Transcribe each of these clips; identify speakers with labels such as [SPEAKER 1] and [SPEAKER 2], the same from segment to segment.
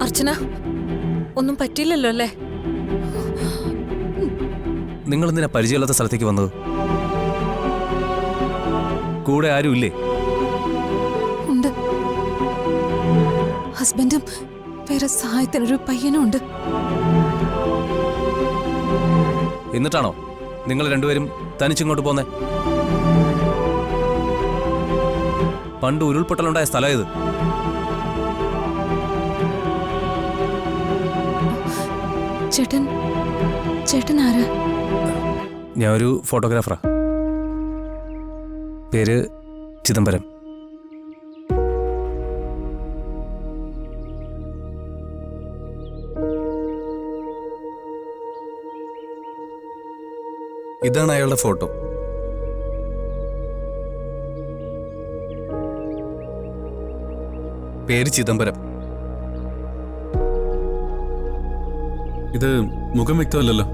[SPEAKER 1] അർച്ചന, ഒന്നും പറ്റിയില്ലല്ലോ അല്ലേ?
[SPEAKER 2] നിങ്ങൾ എന്തിനാ പരിചയമില്ലാത്ത സ്ഥലത്തേക്ക് വന്നത്? കൂടെ ആരും ഇല്ലേ?
[SPEAKER 1] ഉണ്ട്. ഹസ്ബൻഡും വേറെ സഹായത്തിനൊരു പയ്യനും ഉണ്ട്.
[SPEAKER 2] എന്നിട്ടാണോ നിങ്ങൾ രണ്ടുപേരും തനിച്ചിങ്ങോട്ട് പോന്നേ? പണ്ട് ഉരുൾപൊട്ടലുണ്ടായ സ്ഥലം ഇത്.
[SPEAKER 1] ചേട്ടൻ ആരാ?
[SPEAKER 2] ഞാൻ ഒരു ഫോട്ടോഗ്രാഫറാ. പേര് ചിദംബരം. ഇതാണ് അയാളുടെ ഫോട്ടോ. പേര് ചിദംബരം.
[SPEAKER 3] ഇത് മുഖം വ്യക്തമല്ലല്ലോ.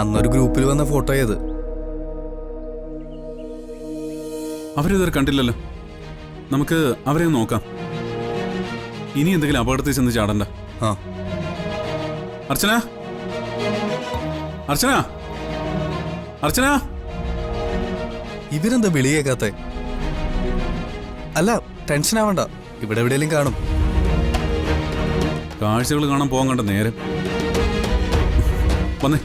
[SPEAKER 2] അന്നൊരു ഗ്രൂപ്പിൽ വന്ന ഫോട്ടോയത്.
[SPEAKER 3] അവരിതുവരെ കണ്ടില്ലല്ലോ. നമുക്ക് അവരെ നോക്കാം. ഇനി എന്തെങ്കിലും അപകടത്തിൽ ചെന്ന് ചാടണ്ട.
[SPEAKER 2] ആ,
[SPEAKER 3] അർച്ചന, അർച്ചന, അർച്ചന.
[SPEAKER 2] ഇവരെന്താ വിളിയേക്കാത്ത? അല്ല, ടെൻഷൻ ആവണ്ട, ഇവിടെ എവിടെയെങ്കിലും കാണും.
[SPEAKER 3] കാഴ്ചകൾ കാണാൻ പോകാൻ കണ്ട നേരം വന്നേ.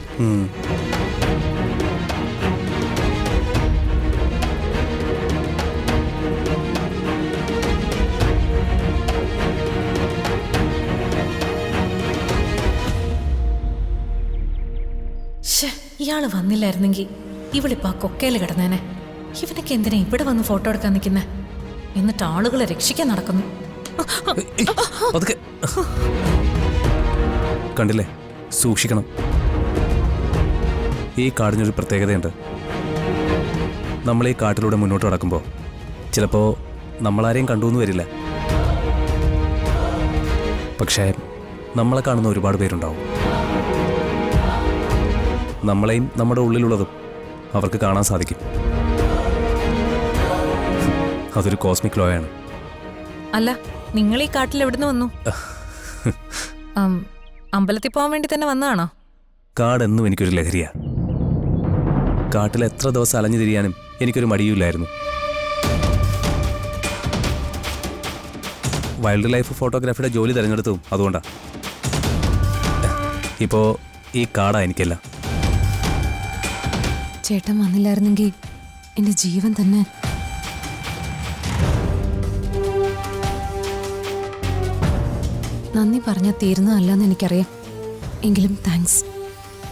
[SPEAKER 1] ഇയാള് വന്നില്ലായിരുന്നെങ്കിൽ ഇവളിപ്പോ ആ കൊക്കയില് കിടന്നേനെ. ഇവനൊക്കെ എന്തിനാ ഇവിടെ വന്ന് ഫോട്ടോ എടുക്കാൻ നിൽക്കുന്നേ? എന്നിട്ട് ആളുകളെ രക്ഷിക്കാൻ നടക്കുന്നു.
[SPEAKER 2] കണ്ടില്ലേ, സൂക്ഷിക്കണം. ഈ കാടിനൊരു പ്രത്യേകതയുണ്ട്. നമ്മൾ ഈ കാട്ടിലൂടെ മുന്നോട്ട് നടക്കുമ്പോൾ ചിലപ്പോൾ നമ്മളാരെയും കണ്ടുവെന്ന് വരില്ല. പക്ഷേ നമ്മളെ കാണുന്ന ഒരുപാട് പേരുണ്ടാവും. നമ്മളെയും നമ്മുടെ ഉള്ളിലുള്ളതും അവർക്ക് കാണാൻ സാധിക്കും. അതൊരു കോസ്മിക് ലോ ആണ്.
[SPEAKER 1] അല്ല, നിങ്ങൾ ഈ കാട്ടിൽ എവിടുന്ന് വന്നു? അമ്പലത്തിൽ പോകാൻ വേണ്ടി തന്നെ വന്നതാണോ?
[SPEAKER 2] കാടെന്നും എനിക്കൊരു ലഹരിയാ. കാട്ടിൽ എത്ര ദിവസം അലഞ്ഞു തിരിയാനും എനിക്കൊരു മടിയുമില്ലായിരുന്നു. വൈൽഡ് ലൈഫ് ഫോട്ടോഗ്രാഫിയുടെ ജോലി തിരഞ്ഞെടുത്തതും അതുകൊണ്ടാ. ഇപ്പോ ഈ കാടാ എനിക്കല്ല.
[SPEAKER 1] ചേട്ടൻ വന്നില്ലായിരുന്നെങ്കിൽ എന്റെ ജീവൻ തന്നെ. നന്ദി പറഞ്ഞാൽ തീരുന്നതല്ലെന്ന് എനിക്കറിയാം. എങ്കിലും താങ്ക്സ്.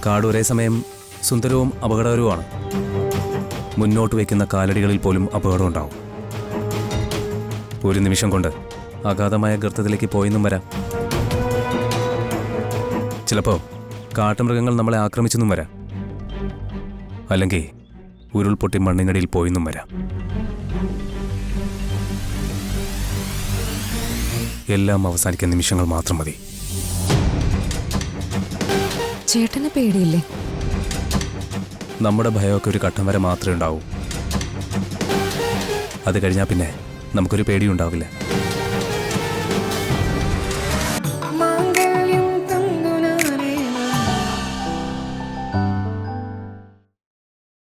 [SPEAKER 2] കാട് ഒരേ സമയം സുന്ദരവും അപകടകരവുമാണ്. മുന്നോട്ട് വയ്ക്കുന്ന കാലടികളിൽ പോലും അപകടം ഉണ്ടാവും. ഒരു നിമിഷം കൊണ്ട് അഗാധമായ ഗർത്തത്തിലേക്ക് പോയെന്നും വരാം. ചിലപ്പോൾ കാട്ടുമൃഗങ്ങൾ നമ്മളെ ആക്രമിച്ചെന്നും വരാം. അല്ലെങ്കിൽ ഉരുൾപൊട്ടി മണ്ണിനടിയിൽ പോയെന്നും വരാം. എല്ലാം അവസാനിക്കുന്ന നിമിഷങ്ങൾ മാത്രം മതി.
[SPEAKER 1] ചേട്ടന് പേടിയില്ലേ?
[SPEAKER 2] നമ്മുടെ ഭയമൊക്കെ ഒരു ഘട്ടം വരെ മാത്രമേ ഉണ്ടാവൂ. അത് കഴിഞ്ഞാൽ പിന്നെ നമുക്കൊരു പേടിയുണ്ടാവില്ല.